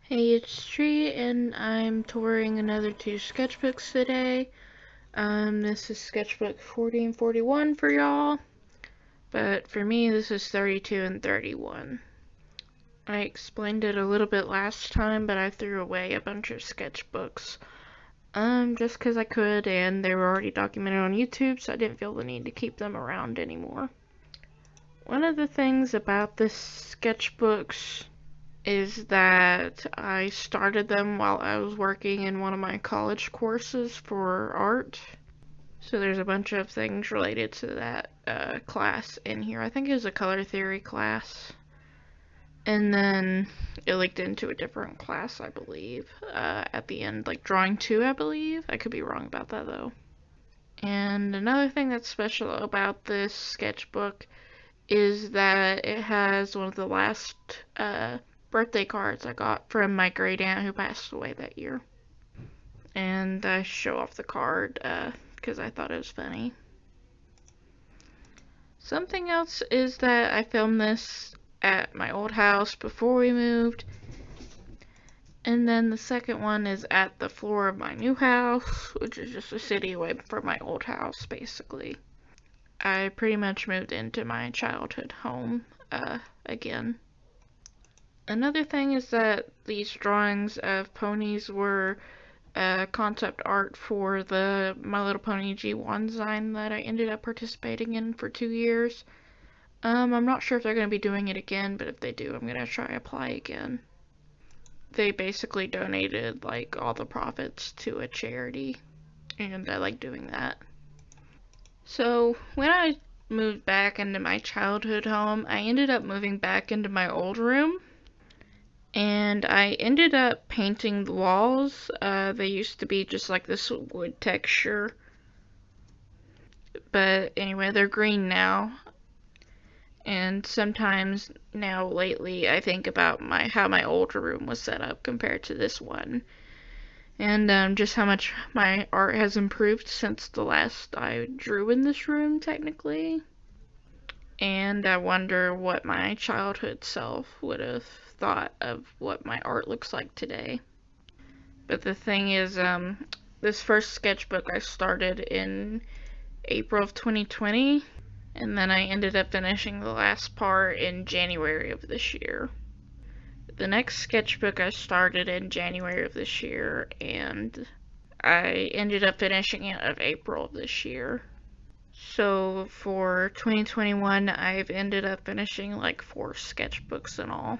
Hey, it's Tree, and I'm touring another two sketchbooks today. This is sketchbook 40 and 41 for y'all, but for me, this is 32 and 31. I explained it a little bit last time, but I threw away a bunch of sketchbooks, just because I could, and they were already documented on YouTube, so I didn't feel the need to keep them around anymore. One of the things about this sketchbooks is that I started them while I was working in one of my college courses for art. So there's a bunch of things related to that class in here. I think it was a color theory class. And then it linked into a different class, I believe, at the end, like drawing 2, I believe. I could be wrong about that though. And another thing that's special about this sketchbook is that it has one of the last birthday cards I got from my great aunt who passed away that year. And I show off the card because I thought it was funny. Something else is that I filmed this at my old house before we moved. And then the second one is at the floor of my new house, which is just a city away from my old house, basically. I pretty much moved into my childhood home again. Another thing is that these drawings of ponies were concept art for the My Little Pony G1 design that I ended up participating in for 2 years. I'm not sure if they're going to be doing it again, but if they do, I'm going to try apply again. They basically donated like all the profits to a charity, and I like doing that. So when I moved back into my childhood home, I ended up moving back into my old room. And I ended up painting the walls. They used to be just like this wood texture. But anyway, they're green now. And sometimes now lately I think about how my old room was set up compared to this one. And just how much my art has improved since the last I drew in this room, technically. And I wonder what my childhood self would have thought of what my art looks like today. But the thing is, this first sketchbook I started in April of 2020, and then I ended up finishing the last part in January of this year. The next sketchbook I started in January of this year, and I ended up finishing it of April of this year. So for 2021, I've ended up finishing like 4 sketchbooks in all.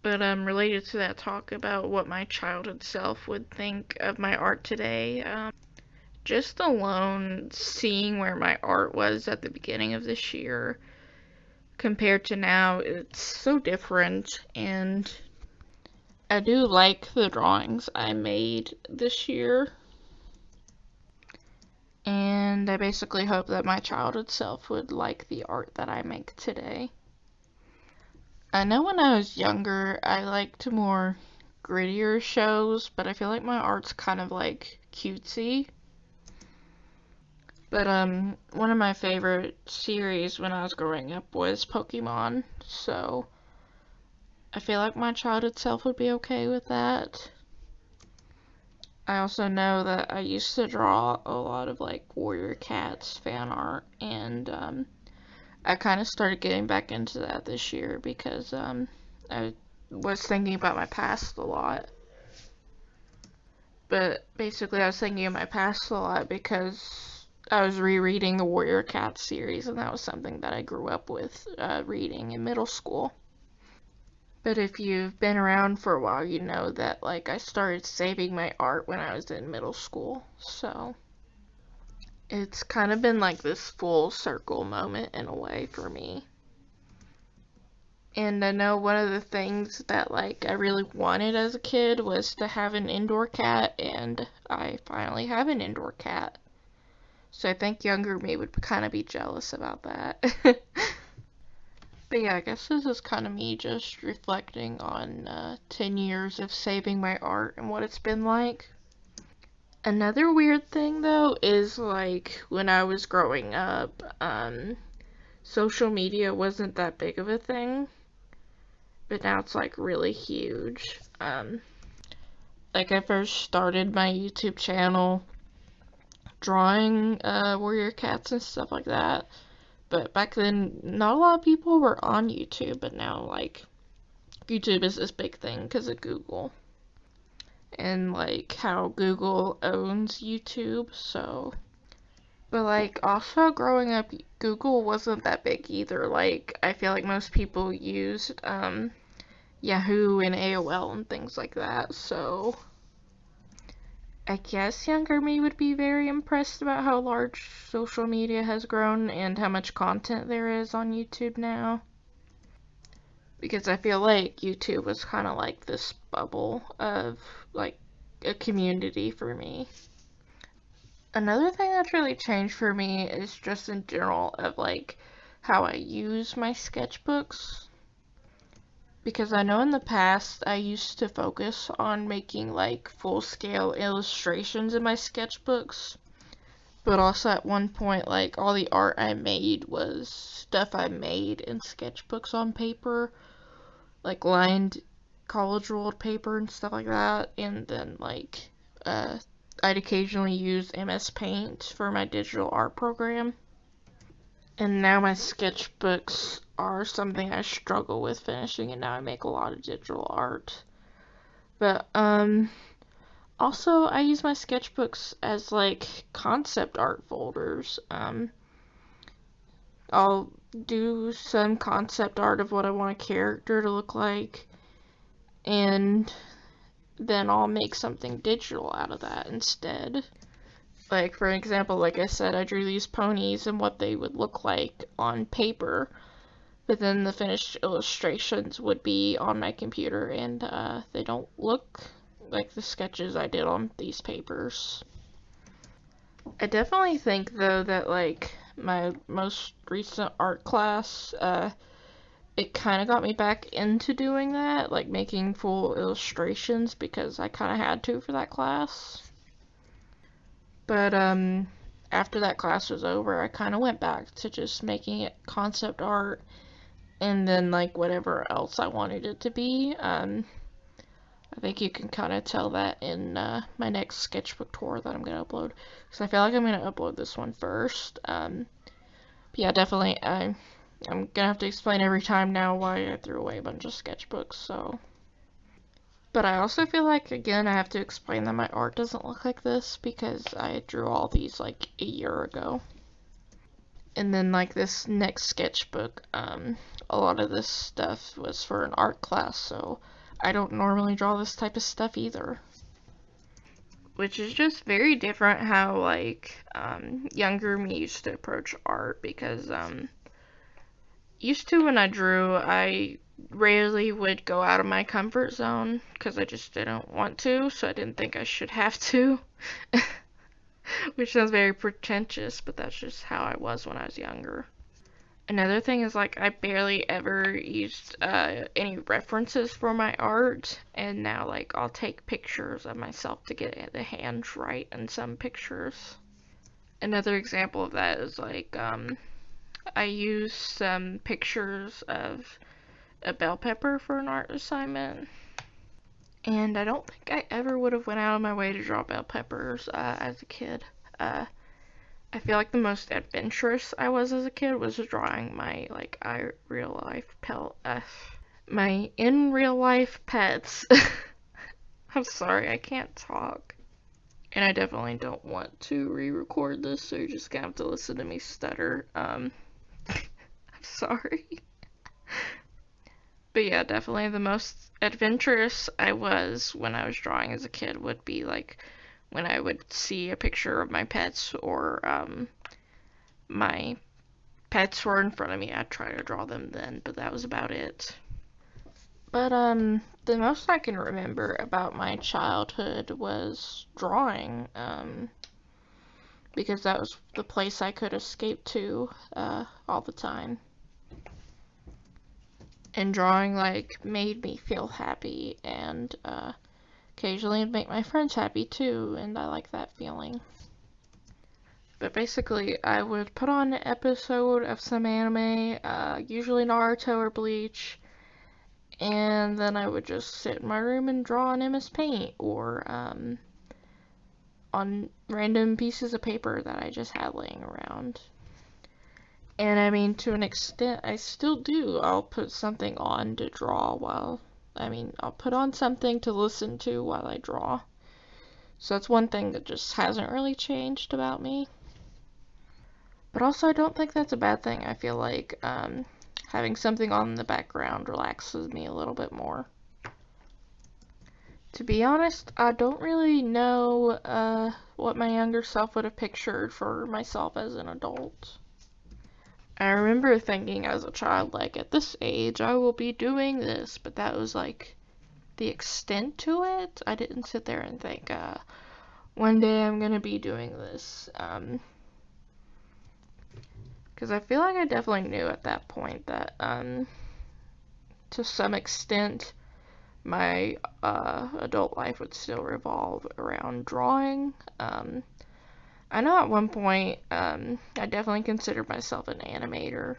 But related to that talk about what my childhood self would think of my art today, just alone seeing where my art was at the beginning of this year compared to now, it's so different, and I do like the drawings I made this year. And I basically hope that my childhood self would like the art that I make today. I know when I was younger, I liked more grittier shows, but I feel like my art's kind of like cutesy. But one of my favorite series when I was growing up was Pokemon, so I feel like my childhood self would be okay with that. I also know that I used to draw a lot of like Warrior Cats fan art, and I kind of started getting back into that this year because I was thinking about my past a lot. But basically I was thinking of my past a lot because I was rereading the Warrior Cats series, and that was something that I grew up with reading in middle school. But if you've been around for a while, you know that like I started saving my art when I was in middle school, so it's kind of been like this full circle moment in a way for me. And I know one of the things that like I really wanted as a kid was to have an indoor cat, and I finally have an indoor cat. So I think younger me would kind of be jealous about that. But yeah, I guess this is kind of me just reflecting on 10 years of saving my art and what it's been like. Another weird thing though is like when I was growing up, social media wasn't that big of a thing, but now it's like really huge. Like I first started my YouTube channel drawing warrior cats and stuff like that. But back then, not a lot of people were on YouTube, but now, like, YouTube is this big thing because of Google. And, like, how Google owns YouTube, so. But, like, also growing up, Google wasn't that big either. Like, I feel like most people used, Yahoo and AOL and things like that, so. I guess younger me would be very impressed about how large social media has grown and how much content there is on YouTube now. Because I feel like YouTube was kind of like this bubble of like a community for me. Another thing that's really changed for me is just in general of like how I use my sketchbooks. Because I know in the past I used to focus on making like full-scale illustrations in my sketchbooks, but also at one point like all the art I made was stuff I made in sketchbooks on paper, like lined college ruled paper and stuff like that, and then like I'd occasionally use MS Paint for my digital art program. And now my sketchbooks are something I struggle with finishing, and now I make a lot of digital art. But, also I use my sketchbooks as, like, concept art folders. I'll do some concept art of what I want a character to look like, and then I'll make something digital out of that instead. Like, for example, like I said, I drew these ponies and what they would look like on paper, but then the finished illustrations would be on my computer, and they don't look like the sketches I did on these papers. I definitely think, though, that, like, my most recent art class, it kind of got me back into doing that, like, making full illustrations, because I kind of had to for that class. But, after that class was over, I kind of went back to just making it concept art, and then, like, whatever else I wanted it to be. I think you can kind of tell that in, my next sketchbook tour that I'm going to upload, because I feel like I'm going to upload this one first. But yeah, definitely, I'm going to have to explain every time now why I threw away a bunch of sketchbooks, so. But I also feel like, again, I have to explain that my art doesn't look like this because I drew all these like a year ago. And then like this next sketchbook, a lot of this stuff was for an art class, so I don't normally draw this type of stuff either. Which is just very different how like younger me used to approach art, because used to when I drew, I rarely would go out of my comfort zone because I just didn't want to, so I didn't think I should have to. Which sounds very pretentious, but that's just how I was when I was younger. Another thing is, like, I barely ever used any references for my art, and now, like, I'll take pictures of myself to get the hands right in some pictures. Another example of that is, like, I used some pictures of a bell pepper for an art assignment, and I don't think I ever would have went out of my way to draw bell peppers as a kid. I feel like the most adventurous I was as a kid was drawing my like my in real life pets. I'm sorry, I can't talk. And I definitely don't want to re-record this, so you're just gonna have to listen to me stutter. I'm sorry. But yeah, definitely the most adventurous I was when I was drawing as a kid would be like when I would see a picture of my pets, or my pets were in front of me, I'd try to draw them then, but that was about it. But the most I can remember about my childhood was drawing, because that was the place I could escape to all the time. And drawing like made me feel happy, and occasionally it'd make my friends happy too, and I like that feeling. But basically, I would put on an episode of some anime, usually Naruto or Bleach, And then I would just sit in my room and draw on MS Paint or on random pieces of paper that I just had laying around. And I mean, to an extent, I still do. I'll put something on to draw I'll put on something to listen to while I draw. So that's one thing that just hasn't really changed about me. But also, I don't think that's a bad thing. I feel like having something on in the background relaxes me a little bit more. To be honest, I don't really know what my younger self would have pictured for myself as an adult. I remember thinking as a child, like, at this age, I will be doing this, but that was, like, the extent to it. I didn't sit there and think, one day I'm gonna be doing this. Because I feel like I definitely knew at that point that, to some extent, my adult life would still revolve around drawing. I know at one point I definitely considered myself an animator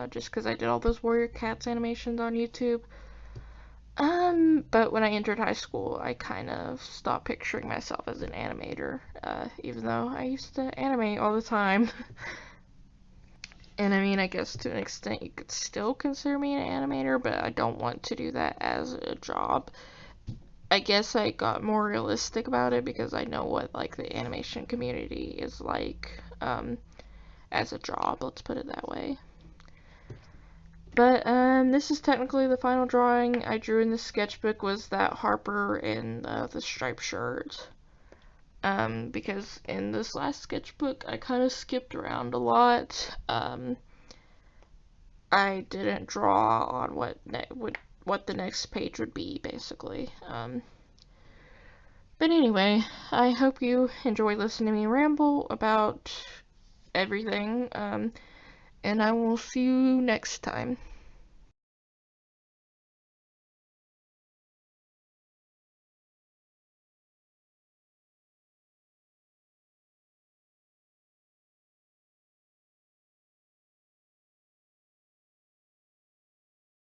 just because I did all those Warrior Cats animations on YouTube. But when I entered high school, I kind of stopped picturing myself as an animator, even though I used to animate all the time. And I mean, I guess to an extent you could still consider me an animator, but I don't want to do that as a job. I guess I got more realistic about it because I know what, like, the animation community is like, as a job, let's put it that way. But, this is technically the final drawing I drew in the sketchbook was that Harper in the striped shirt. Because in this last sketchbook, I kind of skipped around a lot. I didn't draw on what the next page would be, basically. But anyway, I hope you enjoy listening to me ramble about everything, and I will see you next time.